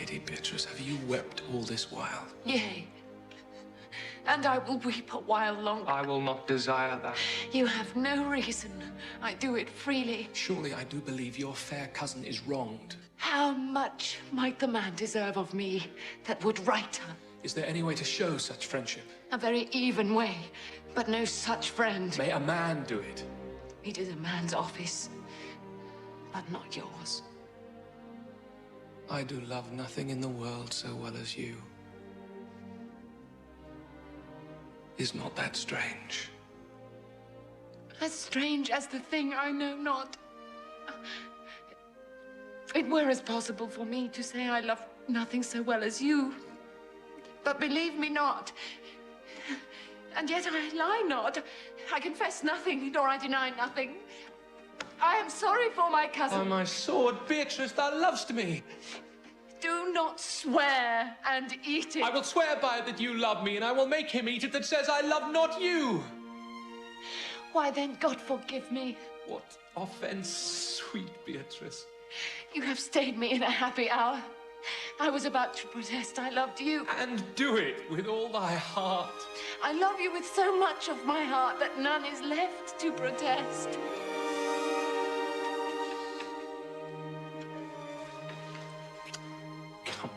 lady, Beatrice, have you wept all this while? Yea. And I will weep a while longer. I will not desire that. You have no reason. I do it freely. Surely I do believe your fair cousin is wronged. How much might the man deserve of me that would right her? Is there any way to show such friendship? A very even way, but no such friend. May a man do it? It is a man's office, but not yours. I do love nothing in the world so well as you. Is not that strange? As strange as the thing I know not. It were as possible for me to say I love nothing so well as you. But believe me not. And yet I lie not. I confess nothing, nor I deny nothing. I am sorry for my cousin. Oh, my sword, Beatrice, thou lovest me. Do not swear and eat it. I will swear by it that you love me, and I will make him eat it that says I love not you. Why then, God forgive me. What offense, sweet Beatrice. You have stayed me in a happy hour. I was about to protest I loved you. And do it with all thy heart. I love you with so much of my heart that none is left to protest. Come,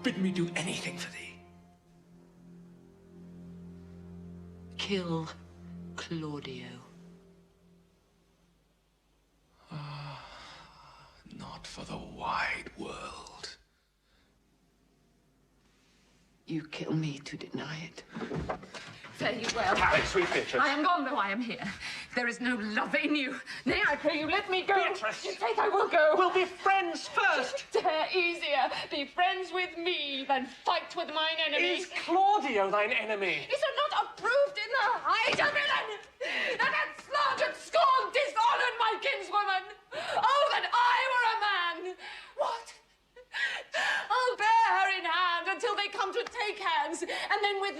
bid me do anything for thee. Kill Claudio. Not for the wide world. You kill me to deny it. Fare you well. Tarry, sweet Beatrice. I am gone, though I am here. There is no love in you. Nay, I pray you, let me go. Beatrice. In faith, I will go. We'll be friends first. Dare easier be friends with me than fight with mine enemy. Is Claudio thine enemy? Is it not approved in the height of villain that hath slandered, scorned, dishonored my kinswoman? Oh, that I were a man! What? I'll bear her in hand until they come to take hands, and then with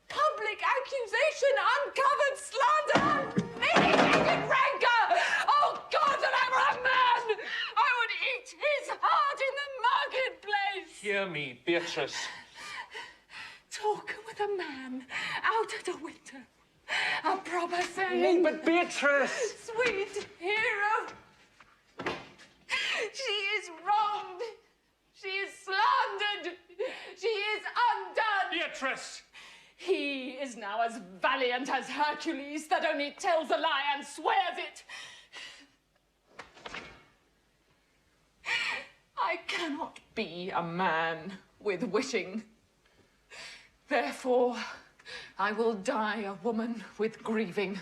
public accusation, uncovered slander, initiated rancor! Oh, God, that I were a man! I would eat his heart in the marketplace! Hear me, Beatrice. Talk with a man out at a window. A proper saying. Nay, but Beatrice! Sweet hero. She is wronged. She is slandered. She is undone. Beatrice! He is now as valiant as Hercules that only tells a lie and swears it. I cannot be a man with wishing. Therefore, I will die a woman with grieving.